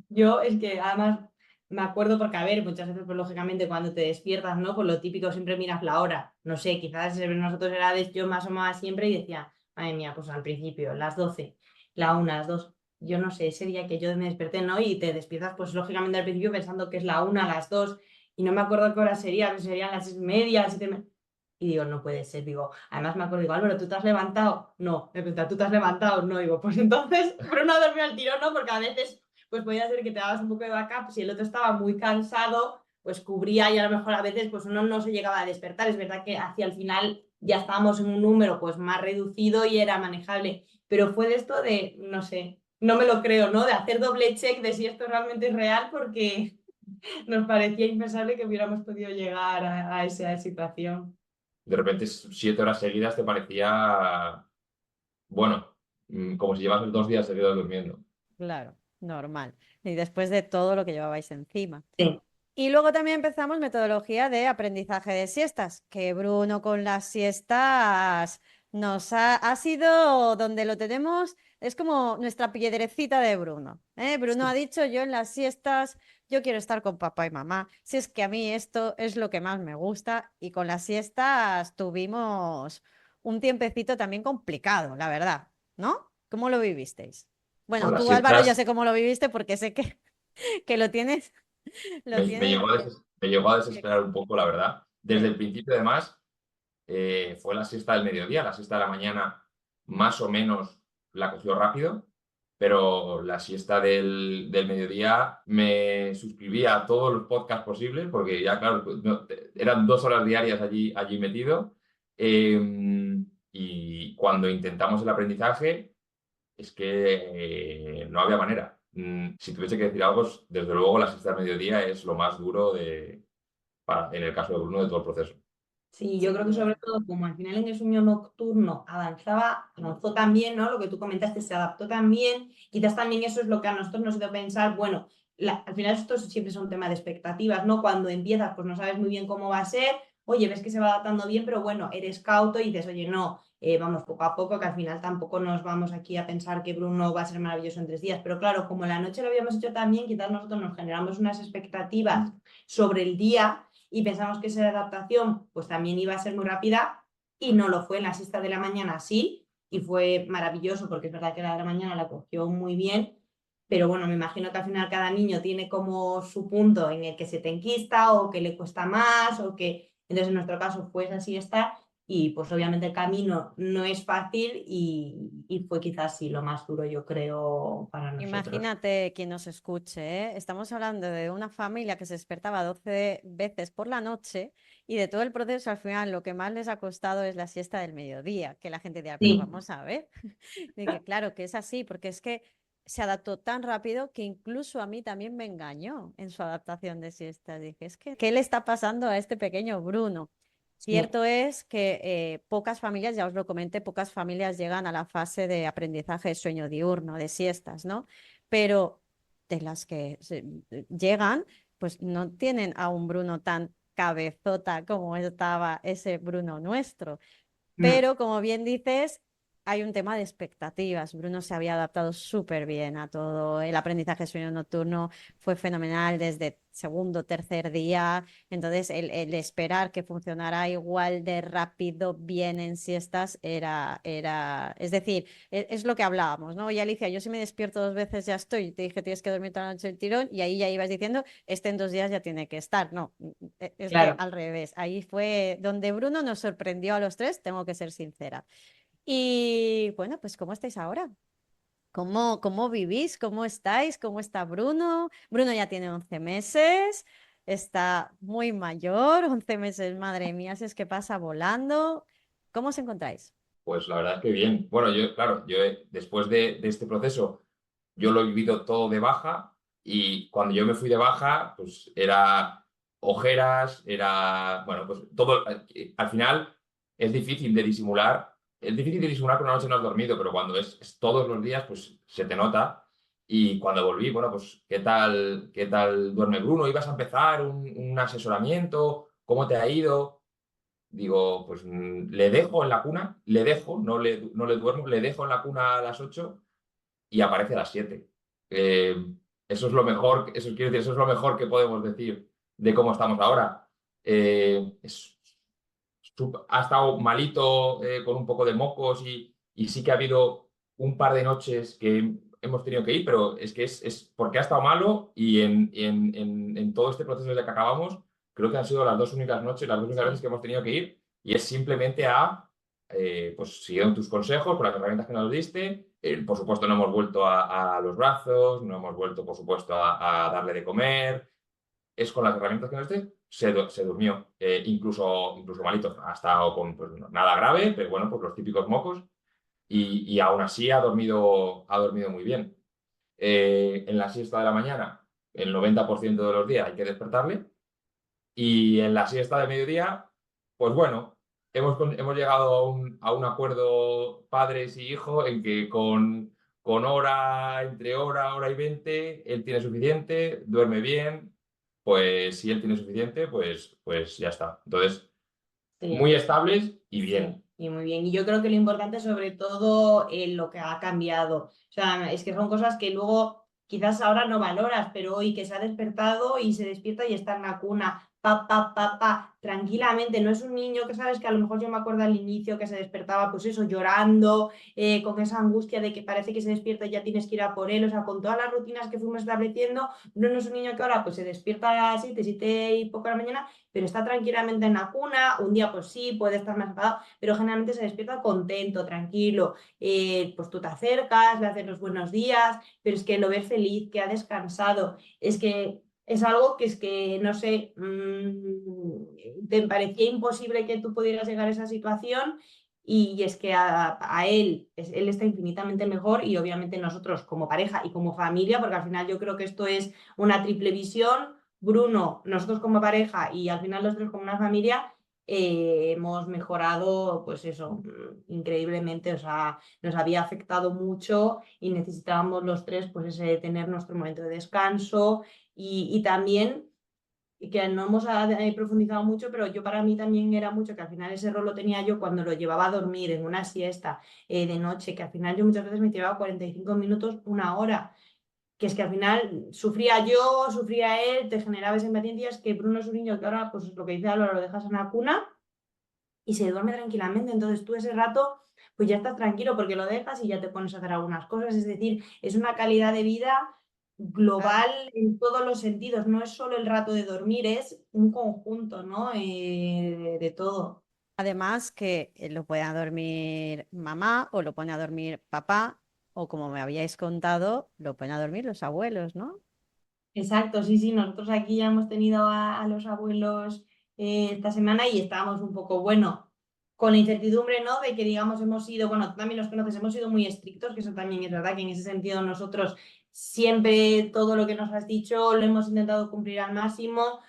Yo es que además me acuerdo porque, a ver, muchas veces, pues lógicamente, cuando te despiertas, ¿no? Pues lo típico, siempre miras la hora. No sé, quizás nosotros era de yo más o más siempre y decía, madre mía, pues al principio, las 12, la 1, las 2. Yo no sé, ese día que yo me desperté, ¿no? Y te despiertas, pues lógicamente al principio pensando que es la 1, las 2, y no me acuerdo qué hora sería, pues serían las 6:30, las 7. Y digo, no puede ser, digo, además me acuerdo, digo, Álvaro, ¿tú te has levantado? No, me pregunta, ¿tú te has levantado? No, digo, pues entonces, pero no dormí al tirón, ¿no? Porque a veces pues podía ser que te dabas un poco de backup, si el otro estaba muy cansado, pues cubría y a lo mejor a veces pues uno no se llegaba a despertar. Es verdad que hacia el final ya estábamos en un número pues más reducido y era manejable, pero fue de esto de, no sé, no me lo creo, ¿no? De hacer doble check de si esto realmente es real porque nos parecía impensable que hubiéramos podido llegar a esa situación. De repente 7 horas seguidas te parecía, bueno, como si llevas 2 días seguidos durmiendo. Claro, normal. Y después de todo lo que llevabais encima. Sí. Y luego también empezamos metodología de aprendizaje de siestas, que Bruno con las siestas ha sido donde lo tenemos, es como nuestra piedrecita de Bruno, ¿eh? Bruno ha dicho, yo en las siestas, yo quiero estar con papá y mamá, si es que a mí esto es lo que más me gusta, y con las siestas tuvimos un tiempecito también complicado, la verdad, ¿no? ¿Cómo lo vivisteis? Con Bueno, las tú Álvaro ya siestas sé cómo lo viviste porque sé que lo tienes, lo me tienes. llegó a desesperar Ex- un poco, la verdad. Desde Sí. el principio, además, fue la siesta del mediodía, la siesta de la mañana más o menos la cogió rápido, pero la siesta del mediodía me suscribí a todos los podcasts posibles, porque ya, claro, pues, eran 2 horas diarias allí metido. Y cuando intentamos el aprendizaje, es que no había manera. Si tuviese que decir algo, desde luego la siesta del mediodía es lo más duro en el caso de Bruno, de todo el proceso. Sí, yo Sin creo que sobre duda. todo como al final en el sueño nocturno avanzó también, ¿no? Lo que tú comentaste se adaptó también, quizás también eso es lo que a nosotros nos hizo pensar, bueno, al final esto siempre es un tema de expectativas, ¿no? Cuando empiezas pues no sabes muy bien cómo va a ser, oye, ves que se va adaptando bien, pero bueno, eres cauto y dices, oye, no, vamos poco a poco, que al final tampoco nos vamos aquí a pensar que Bruno va a ser maravilloso en 3 días, pero claro, como la noche lo habíamos hecho también, quizás nosotros nos generamos unas expectativas sobre el día y pensamos que esa adaptación pues también iba a ser muy rápida y no lo fue. En la siesta de la mañana sí, y fue maravilloso porque es verdad que la de la mañana la cogió muy bien, pero bueno, me imagino que al final cada niño tiene como su punto en el que se te enquista o que le cuesta más o que, entonces en nuestro caso fue esa siesta y pues obviamente el camino no es fácil y fue quizás sí lo más duro yo creo para nosotros. Imagínate quien nos escuche, ¿eh? Estamos hablando de una familia que se despertaba 12 veces por la noche y de todo el proceso al final lo que más les ha costado es la siesta del mediodía, que la gente dirá, pero Sí, vamos a ver. De que claro que es así, porque es que se adaptó tan rápido que incluso a mí también me engañó en su adaptación de siesta. Dije, es que, ¿qué le está pasando a este pequeño Bruno? sí. Cierto es que pocas familias, ya os lo comenté, pocas familias llegan a la fase de aprendizaje de sueño diurno, de siestas, ¿no? Pero de las que llegan, pues no tienen a un Bruno tan cabezota como estaba ese Bruno nuestro. Mm. Pero como bien dices, hay un tema de expectativas. Bruno se había adaptado súper bien a todo. El aprendizaje de sueño nocturno fue fenomenal desde segundo, tercer día. Entonces, el esperar que funcionara igual de rápido, bien en siestas, es decir, es lo que hablábamos, ¿no? Oye, Alicia, yo si me despierto 2 veces ya estoy. Te dije, tienes que dormir toda la noche el tirón y ahí ya ibas diciendo, en 2 días ya tiene que estar. No, es que Claro. al revés. Ahí fue donde Bruno nos sorprendió a los tres, tengo que ser sincera. Y bueno, pues ¿cómo estáis ahora? ¿Cómo vivís? ¿Cómo estáis? ¿Cómo está Bruno? Bruno ya tiene 11 meses, está muy mayor, 11 meses, madre mía, si es que pasa volando. ¿Cómo os encontráis? Pues la verdad es que bien. Bueno, yo, claro, después de este proceso, yo lo he vivido todo de baja y cuando yo me fui de baja, pues era ojeras, era, bueno, pues todo, al final es difícil de disimular que una noche no has dormido, pero cuando es todos los días, pues se te nota. Y cuando volví, bueno, pues qué tal duerme Bruno? ¿Ibas a empezar un asesoramiento? ¿Cómo te ha ido? Digo, pues le dejo en la cuna, le dejo, no le duermo, le dejo en la cuna a las 8 y aparece a las 7. Eh, Eso es lo mejor, eso quiero decir, eso es lo mejor que podemos decir de cómo estamos ahora. Ha estado malito, con un poco de mocos y sí que ha habido un par de noches que hemos tenido que ir, pero es que es porque ha estado malo y en todo este proceso desde que acabamos, creo que han sido las 2 únicas noches, las 2 únicas veces Sí. que hemos tenido que ir y es simplemente pues siguiendo tus consejos, con las herramientas que nos diste. Por supuesto, no hemos vuelto a los brazos, no hemos vuelto, por supuesto, a darle de comer. Es con las herramientas que nos diste, se durmió, incluso malito. Ha estado con pues, nada grave, pero bueno, pues los típicos mocos y aún así ha dormido muy bien. En la siesta de la mañana, el 90% de los días hay que despertarle y en la siesta de mediodía, pues bueno, hemos llegado a un acuerdo padres y hijos en que con hora, entre hora y 20, él tiene suficiente, duerme bien, pues si él tiene suficiente, pues ya está. Entonces, Sí. muy estables y bien. Sí, y muy bien. Y yo creo que lo importante sobre todo lo que ha cambiado. O sea, es que son cosas que luego quizás ahora no valoras, pero hoy que se ha despertado y se despierta y está en la cuna, tranquilamente. No es un niño que sabes que a lo mejor yo me acuerdo al inicio que se despertaba, pues eso, llorando, con esa angustia de que parece que se despierta y ya tienes que ir a por él. O sea, con todas las rutinas que fuimos estableciendo, no es un niño que ahora pues se despierta a las 7 y poco de la mañana, pero está tranquilamente en la cuna. Un día pues sí, puede estar más enfadado, pero generalmente se despierta contento, tranquilo. Pues tú te acercas, le haces los buenos días, pero es que lo ves feliz, que ha descansado. Es que es algo que es que, no sé, te parecía imposible que tú pudieras llegar a esa situación. Y es que a él, él está infinitamente mejor, y obviamente nosotros como pareja y como familia, porque al final yo creo que esto es una triple visión. Bruno, nosotros como pareja y al final los tres como una familia, hemos mejorado, pues eso, increíblemente. O sea, nos había afectado mucho y necesitábamos los tres, pues ese, tener nuestro momento de descanso. Y también, que no hemos profundizado mucho, pero yo para mí también era mucho que al final ese rol lo tenía yo cuando lo llevaba a dormir en una siesta de noche, que al final yo muchas veces me llevaba 45 minutos, una hora, que es que al final sufría yo, sufría él, te generaba esa impaciencia. Es que Bruno es un niño que ahora, pues lo que dice Álvaro, lo dejas en la cuna y se duerme tranquilamente. Entonces tú ese rato, pues ya estás tranquilo porque lo dejas y ya te pones a hacer algunas cosas. Es decir, es una calidad de vida global en todos los sentidos. No es solo el rato de dormir, es un conjunto, ¿no? De todo. Además que lo puede dormir mamá o lo pone a dormir papá o como me habíais contado, lo pueden a dormir los abuelos, ¿no? Exacto, sí, sí, nosotros aquí ya hemos tenido a los abuelos esta semana y estábamos un poco, bueno, con la incertidumbre, ¿no? De que, digamos, hemos sido, bueno, tú también los conoces, hemos sido muy estrictos, que eso también es verdad, que en ese sentido nosotros siempre todo lo que nos has dicho lo hemos intentado cumplir al máximo.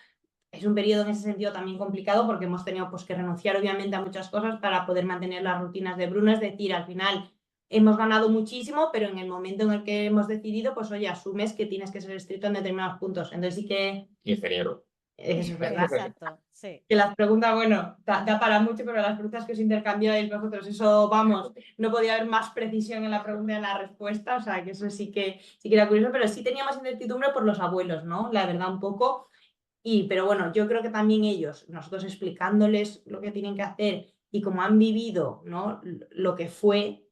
Es un periodo en ese sentido también complicado porque hemos tenido pues que renunciar obviamente a muchas cosas para poder mantener las rutinas de Bruno. Es decir, al final hemos ganado muchísimo, pero en el momento en el que hemos decidido, pues oye, asumes que tienes que ser estricto en determinados puntos. Entonces sí que Ingeniero. eso es verdad. Exacto, sí. Que las preguntas, bueno, da para mucho, pero las preguntas que os intercambiáis vosotros, eso, vamos, no podía haber más precisión en la pregunta y en la respuesta. O sea, que eso sí que era curioso, pero sí teníamos incertidumbre por los abuelos, ¿no? La verdad, un poco. Pero bueno, yo creo que también ellos, nosotros explicándoles lo que tienen que hacer y cómo han vivido, ¿no? Lo que fue,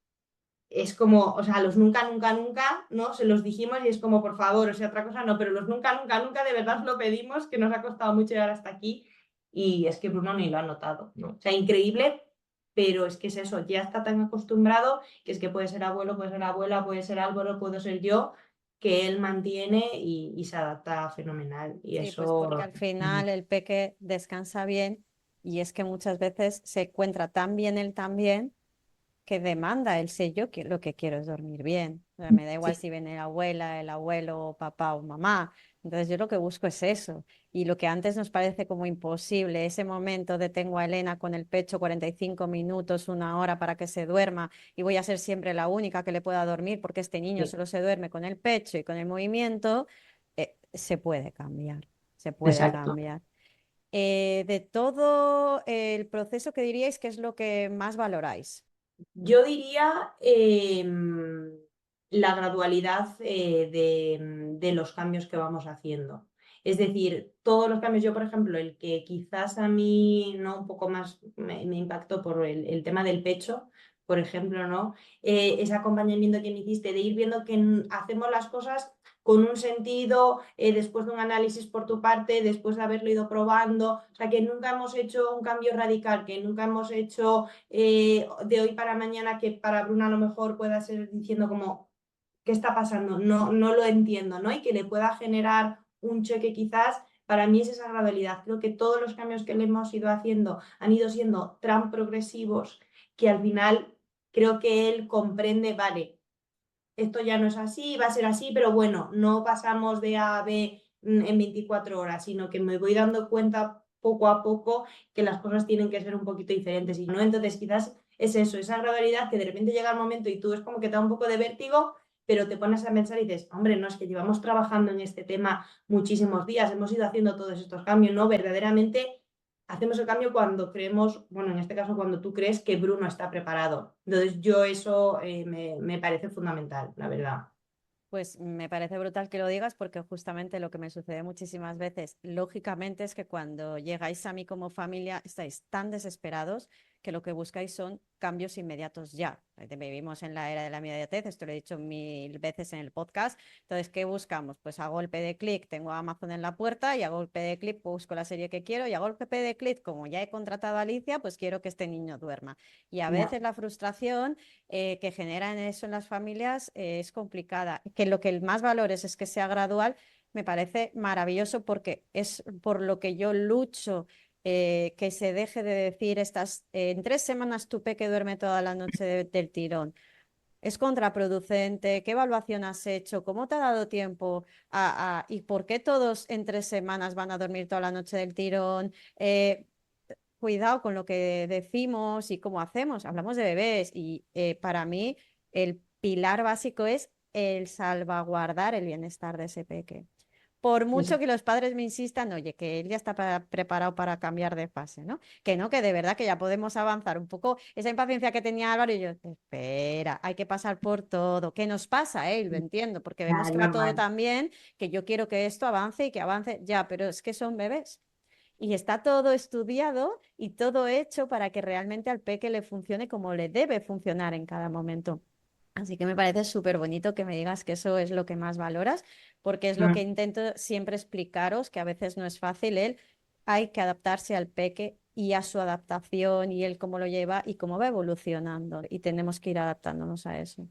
es como, o sea, los nunca, nunca, nunca, ¿no? Se los dijimos y es como, por favor, o sea, otra cosa no, pero los nunca, nunca, nunca de verdad lo pedimos, que nos ha costado mucho llegar hasta aquí. Y es que Bruno ni lo ha notado. No. O sea, increíble, pero es que es eso, ya está tan acostumbrado que es que puede ser abuelo, puede ser abuela, puede ser Álvaro, puedo ser yo, que él mantiene y se adapta fenomenal. Y Sí, pues eso. porque al final el peque descansa bien y es que muchas veces se encuentra tan bien él también que demanda el sé yo que lo que quiero es dormir bien. O sea, me da igual Sí, si viene la abuela, el abuelo, papá o mamá. Entonces yo lo que busco es eso. Y lo que antes nos parece como imposible, ese momento de tengo a Elena con el pecho 45 minutos, una hora para que se duerma y voy a ser siempre la única que le pueda dormir porque este niño sí, solo se duerme con el pecho y con el movimiento, se puede cambiar, se puede exacto. cambiar. De todo el proceso, ¿qué diríais que es lo que más valoráis? Yo diría la gradualidad de los cambios que vamos haciendo. Es decir, todos los cambios, yo por ejemplo, el que quizás a mí no un poco más me impactó por el tema del pecho, por ejemplo, ¿no? Ese acompañamiento que me hiciste de ir viendo que hacemos las cosas con un sentido, después de un análisis por tu parte, después de haberlo ido probando. O sea, que nunca hemos hecho un cambio radical, que nunca hemos hecho de hoy para mañana, que para Bruna a lo mejor pueda ser diciendo como, ¿qué está pasando? No, no lo entiendo, ¿no? Y que le pueda generar un choque quizás. Para mí es esa gradualidad. Creo que todos los cambios que le hemos ido haciendo han ido siendo tan progresivos que al final creo que él comprende, vale, esto ya no es así, va a ser así, pero bueno, no pasamos de A a B en 24 horas, sino que me voy dando cuenta poco a poco que las cosas tienen que ser un poquito diferentes. Y no, entonces quizás es eso, esa gradualidad que de repente llega el momento y tú es como que te da un poco de vértigo, pero te pones a pensar y dices, hombre, no, es que llevamos trabajando en este tema muchísimos días, hemos ido haciendo todos estos cambios, ¿no? Verdaderamente hacemos el cambio cuando creemos, bueno, en este caso cuando tú crees que Bruno está preparado. Entonces yo eso me parece fundamental, la verdad. Pues me parece brutal que lo digas porque justamente lo que me sucede muchísimas veces, lógicamente, es que cuando llegáis a mí como familia estáis tan desesperados que lo que buscáis son cambios inmediatos ya. Vivimos en la era de la inmediatez, esto lo he dicho 1000 veces en el podcast. Entonces, ¿qué buscamos? Pues a golpe de clic tengo Amazon en la puerta y a golpe de clic busco la serie que quiero y a golpe de clic, como ya he contratado a Alicia, pues quiero que este niño duerma. Y a veces la frustración que generan eso en las familias es complicada. Que lo que más valores es que sea gradual, me parece maravilloso porque es por lo que yo lucho. Que se deje de decir en 3 semanas tu peque duerme toda la noche del tirón. Es contraproducente. ¿Qué evaluación has hecho? ¿Cómo te ha dado tiempo? ¿Y por qué todos en 3 semanas van a dormir toda la noche del tirón? Cuidado con lo que decimos y cómo hacemos. Hablamos de bebés y para mí el pilar básico es el salvaguardar el bienestar de ese peque. Por Eso. mucho que los padres me insistan, oye, que él ya está preparado para cambiar de fase, ¿no? Que de verdad que ya podemos avanzar un poco. Esa impaciencia que tenía Álvaro y yo, espera, hay que pasar por todo. ¿Qué nos pasa, Lo entiendo, porque Ya, vemos es que va todo normal. tan bien, que yo quiero que esto avance y que avance ya, pero es que son bebés. Y está todo estudiado y todo hecho para que realmente al peque le funcione como le debe funcionar en cada momento. Así que me parece súper bonito que me digas que eso es lo que más valoras, porque es lo que Mm. intento siempre explicaros, que a veces no es fácil. Hay que adaptarse al peque y a su adaptación y él cómo lo lleva y cómo va evolucionando. Y tenemos que ir adaptándonos a eso.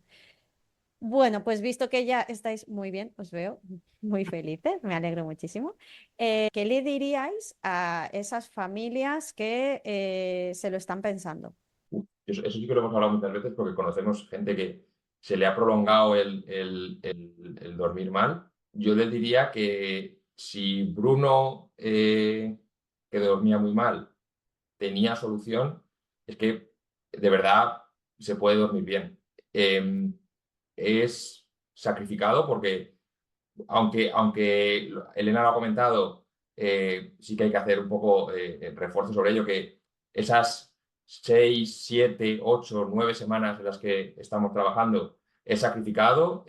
Bueno, pues visto que ya estáis muy bien, os veo muy felices, me alegro muchísimo. ¿Qué le diríais a esas familias que se lo están pensando? Eso sí que lo hemos hablado muchas veces porque conocemos gente que se le ha prolongado el dormir mal. Yo les diría que si Bruno, que dormía muy mal, tenía solución, es que de verdad se puede dormir bien. Es sacrificado porque, aunque Elena lo ha comentado, sí que hay que hacer un poco refuerzo sobre ello, que esas 6, 7, 8, 9 semanas en las que estamos trabajando es sacrificado,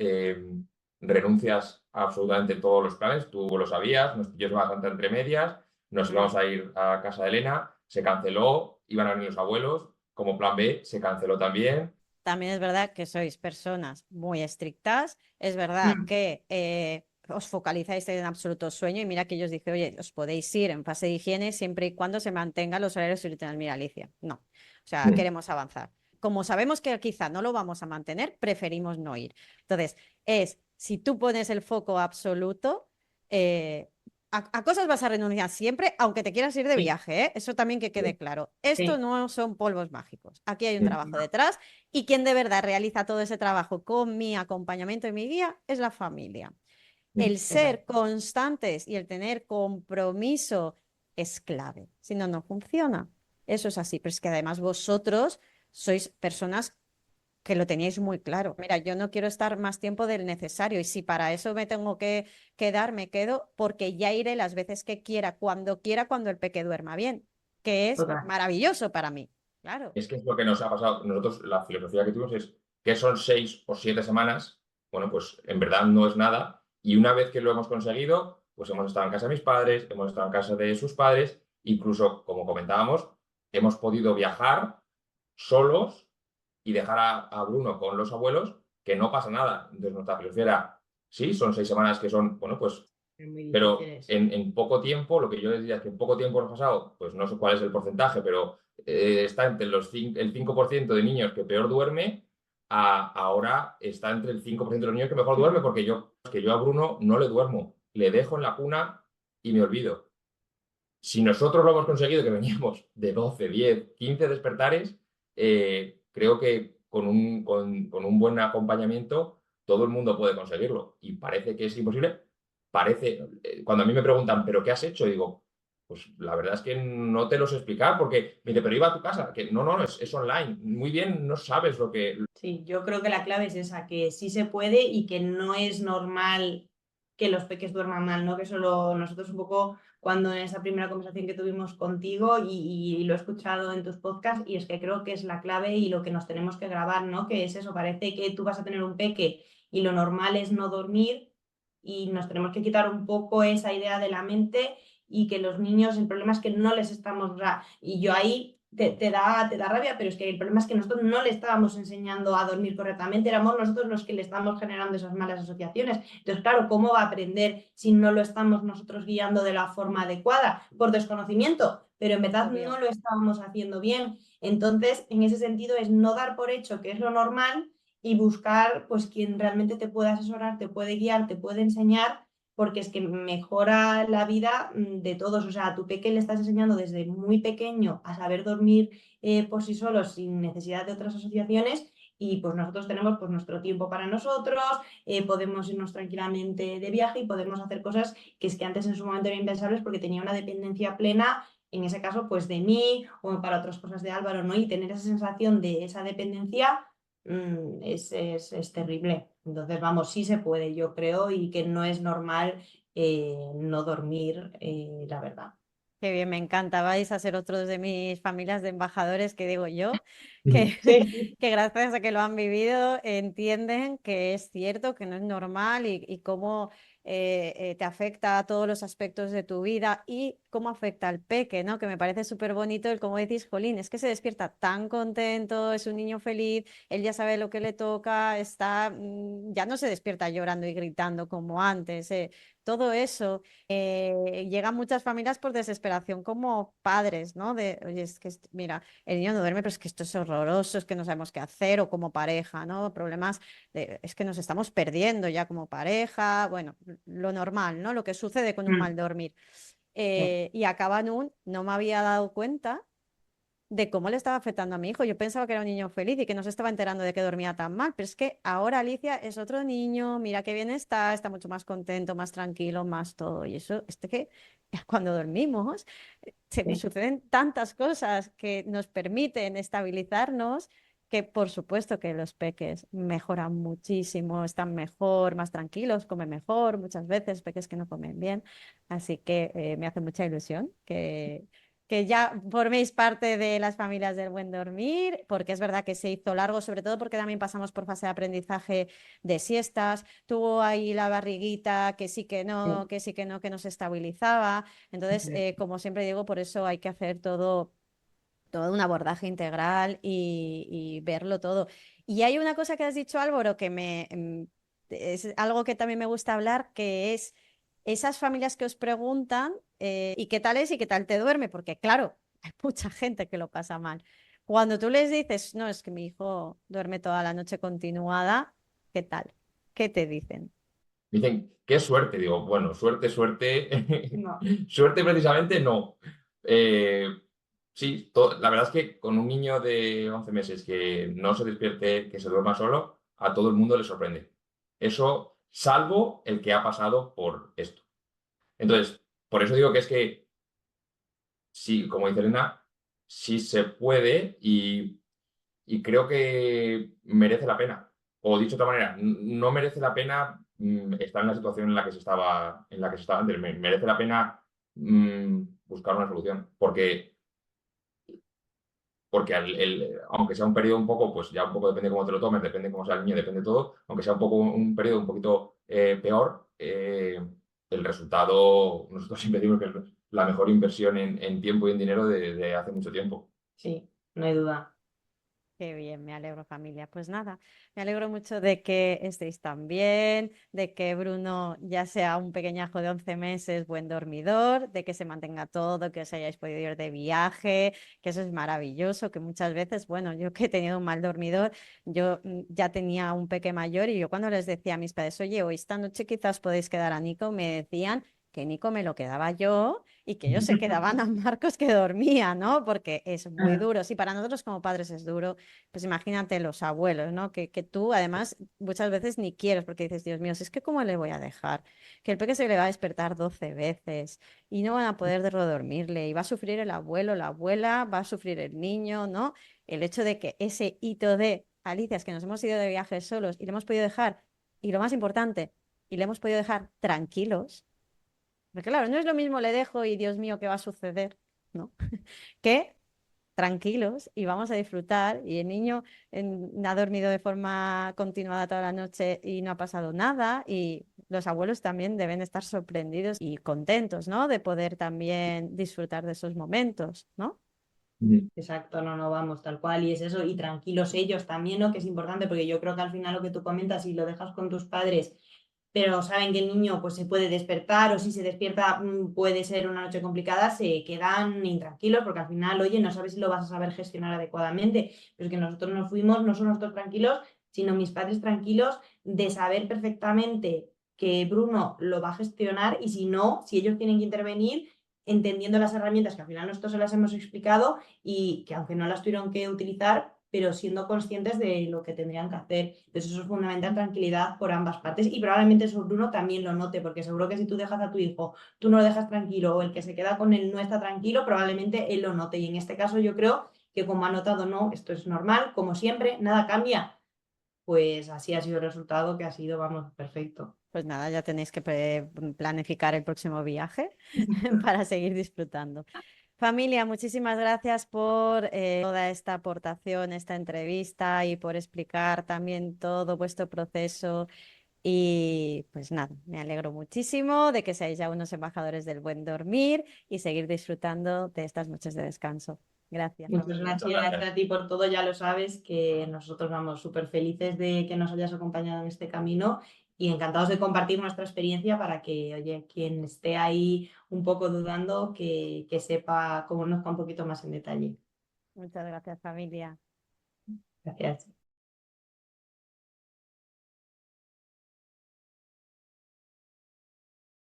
renuncias a absolutamente todos los planes, tú lo sabías, nos pilló bastante entre medias, nos íbamos a ir a casa de Elena, se canceló, iban a venir los abuelos, como plan B se canceló también. También es verdad que sois personas muy estrictas, es verdad Mm. que os focalizáis en absoluto sueño y mira que yo os dije, oye, os podéis ir en fase de higiene siempre y cuando se mantengan los horarios originales. Mira, Alicia, no, o sea, Mm. queremos avanzar. Como sabemos que quizá no lo vamos a mantener, preferimos no ir. Entonces, si tú pones el foco absoluto, a cosas vas a renunciar siempre, aunque te quieras ir de Sí, viaje, ¿eh? Eso también que quede claro. Esto sí. no son polvos mágicos. Aquí hay un Mm. trabajo detrás y quien de verdad realiza todo ese trabajo con mi acompañamiento y mi guía es la familia. Mm. El ser Exacto. constantes y el tener compromiso es clave. Si no, no funciona. Eso es así. Pero es que además vosotros sois personas que lo teníais muy claro. Mira, yo no quiero estar más tiempo del necesario y si para eso me tengo que quedar, me quedo porque ya iré las veces que quiera, cuando el peque duerma bien, que es Total. maravilloso para mí. Claro. Es que es lo que nos ha pasado. Nosotros, la filosofía que tuvimos es que son 6 o 7 semanas. Bueno, pues en verdad no es nada. Y una vez que lo hemos conseguido, pues hemos estado en casa de mis padres, hemos estado en casa de sus padres, incluso, como comentábamos, hemos podido viajar solos y dejar a Bruno con los abuelos, que no pasa nada. Entonces, nuestra filosofía era, sí, son 6 semanas que son, bueno, pues Es muy pero difíciles. en poco tiempo, lo que yo les diría es que en poco tiempo hemos pasado, pues no sé cuál es el porcentaje, pero está entre el 5% de niños que peor duerme, ahora está entre el 5% de los niños que mejor duerme, porque yo a Bruno no le duermo, le dejo en la cuna y me olvido. Si nosotros lo hemos conseguido, que veníamos de 12, 10, 15 despertares, creo que con un buen acompañamiento todo el mundo puede conseguirlo. Y parece que es imposible. Cuando a mí me preguntan, ¿pero qué has hecho? Digo, Pues la verdad es que no te lo sé explicar porque me dice, pero iba a tu casa, que no, es online. Muy bien, no sabes lo que... Sí, yo creo que la clave es esa, que sí se puede y que no es normal que los peques duerman mal, ¿no? Que solo nosotros un poco cuando en esa primera conversación que tuvimos contigo y lo he escuchado en tus podcasts y es que creo que es la clave y lo que nos tenemos que grabar, ¿no? Que es eso, parece que tú vas a tener un peque y lo normal es no dormir y nos tenemos que quitar un poco esa idea de la mente y que los niños, el problema es que no les estamos, y yo ahí te da rabia, pero es que el problema es que nosotros no le estábamos enseñando a dormir correctamente, éramos nosotros los que le estamos generando esas malas asociaciones. Entonces, claro, ¿cómo va a aprender si no lo estamos nosotros guiando de la forma adecuada? Por desconocimiento, pero en verdad Obvio. no lo estábamos haciendo bien. Entonces, en ese sentido es no dar por hecho que es lo normal y buscar pues quien realmente te puede asesorar, te puede guiar, te puede enseñar, porque es que mejora la vida de todos. O sea, a tu peque le estás enseñando desde muy pequeño a saber dormir por sí solo sin necesidad de otras asociaciones y pues nosotros tenemos pues nuestro tiempo para nosotros, podemos irnos tranquilamente de viaje y podemos hacer cosas que es que antes en su momento eran impensables porque tenía una dependencia plena, en ese caso pues de mí o para otras cosas de Álvaro, ¿no? Y tener esa sensación de esa dependencia es terrible. Entonces, vamos, sí se puede, yo creo, y que no es normal no dormir, la verdad. Qué bien, me encanta. Vais a ser otros de mis familias de embajadores que digo yo, que, Sí, que gracias a que lo han vivido entienden que es cierto, que no es normal y cómo te afecta a todos los aspectos de tu vida y cómo afecta al peque, ¿no? Que me parece súper bonito el cómo decís, Jolín, es que se despierta tan contento, es un niño feliz, él ya sabe lo que le toca, está, ya no se despierta llorando y gritando como antes. Todo eso llega a muchas familias por desesperación como padres, ¿no? De, oye, es que, mira, el niño no duerme, pero es que esto es horroroso, es que no sabemos qué hacer, o como pareja, ¿no? Problemas de, es que nos estamos perdiendo ya como pareja, bueno, lo normal, ¿no? Lo que sucede con un mal dormir. sí, Y acaba en un, no me había dado cuenta de cómo le estaba afectando a mi hijo. Yo pensaba que era un niño feliz y que no se estaba enterando de que dormía tan mal, pero es que ahora Alicia es otro niño, mira qué bien está mucho más contento, más tranquilo, más todo. Y eso, que cuando dormimos se sí. suceden tantas cosas que nos permiten estabilizarnos. Que por supuesto que los peques mejoran muchísimo, están mejor, más tranquilos, comen mejor, muchas veces peques que no comen bien. Así que me hace mucha ilusión que ya forméis parte de las familias del buen dormir, porque es verdad que se hizo largo, sobre todo porque también pasamos por fase de aprendizaje de siestas, tuvo ahí la barriguita que sí que no, Sí, que sí que no, que no se estabilizaba. Entonces, sí, como siempre digo, por eso hay que hacer todo un abordaje integral y verlo todo. Y hay una cosa que has dicho, Álvaro, que es algo que también me gusta hablar, que es esas familias que os preguntan ¿y qué tal es y qué tal te duerme? Porque claro, hay mucha gente que lo pasa mal. Cuando tú les dices, no, es que mi hijo duerme toda la noche continuada, ¿qué tal? ¿Qué te dicen? Dicen, qué suerte. Digo, bueno, suerte. no, Suerte precisamente no. Eh, sí, la verdad es que con un niño de 11 meses que no se despierte, que se duerma solo, a todo el mundo le sorprende. Eso, salvo el que ha pasado por esto. Entonces, por eso digo que es que sí, como dice Elena, sí se puede y creo que merece la pena. O dicho de otra manera, no merece la pena estar en la situación en la que se estaba antes. Merece la pena buscar una solución. Porque aunque sea un periodo un poco, pues ya un poco depende cómo te lo tomes, depende cómo sea el niño, depende de todo, aunque sea un poco un periodo un poquito peor, el resultado, nosotros siempre decimos que es la mejor inversión en tiempo y en dinero de hace mucho tiempo. sí, no hay duda. Qué bien, me alegro familia. Pues nada, me alegro mucho de que estéis tan bien, de que Bruno ya sea un pequeñajo de 11 meses, buen dormidor, de que se mantenga todo, que os hayáis podido ir de viaje, que eso es maravilloso, que muchas veces, bueno, yo que he tenido un mal dormidor, yo ya tenía un peque mayor y yo cuando les decía a mis padres, oye, hoy esta noche quizás podéis quedar a Nico, me decían que Nico me lo quedaba yo y que ellos se quedaban a Marcos que dormía, ¿no? Porque es muy duro. Si para nosotros como padres es duro, pues imagínate los abuelos, ¿no? Que tú además muchas veces ni quieres porque dices, Dios mío, si es que ¿cómo le voy a dejar? Que el peque se le va a despertar 12 veces y no van a poder dormirle y va a sufrir el abuelo, la abuela, va a sufrir el niño, ¿no? El hecho de que ese hito de Alicia, es que nos hemos ido de viaje solos y le hemos podido dejar, y lo más importante, y le hemos podido dejar tranquilos, porque claro, no es lo mismo le dejo y Dios mío, ¿qué va a suceder? ¿No? Que tranquilos y vamos a disfrutar y el niño ha dormido de forma continuada toda la noche y no ha pasado nada y los abuelos también deben estar sorprendidos y contentos, ¿no? De poder también disfrutar de esos momentos, ¿no? Exacto, no, vamos, tal cual, y es eso, y tranquilos ellos también, ¿no? Que es importante, porque yo creo que al final lo que tú comentas, si lo dejas con tus padres, pero saben que el niño pues se puede despertar, o si se despierta puede ser una noche complicada, se quedan intranquilos, porque al final, oye, no sabes si lo vas a saber gestionar adecuadamente, pero es que nosotros nos fuimos, no solo nosotros tranquilos, sino mis padres tranquilos de saber perfectamente que Bruno lo va a gestionar, y si no, si ellos tienen que intervenir, entendiendo las herramientas que al final nosotros se las hemos explicado y que aunque no las tuvieron que utilizar, pero siendo conscientes de lo que tendrían que hacer. Entonces eso es fundamental, tranquilidad por ambas partes, y probablemente eso Bruno también lo note, porque seguro que si tú dejas a tu hijo, tú no lo dejas tranquilo, o el que se queda con él no está tranquilo, probablemente él lo note, y en este caso yo creo que como ha notado, no, esto es normal, como siempre, nada cambia, pues así ha sido el resultado, que ha sido, vamos, perfecto. Pues nada, ya tenéis que planificar el próximo viaje para seguir disfrutando. Familia, muchísimas gracias por toda esta aportación, esta entrevista y por explicar también todo vuestro proceso. Y pues nada, me alegro muchísimo de que seáis ya unos embajadores del buen dormir y seguir disfrutando de estas noches de descanso. Gracias, Muchas familia. Muchas gracias gracias. a ti por todo, ya lo sabes, que nosotros vamos súper felices de que nos hayas acompañado en este camino y encantados de compartir nuestra experiencia para que, oye, quien esté ahí un poco dudando, que sepa, conozca un poquito más en detalle. Muchas gracias, familia. Gracias.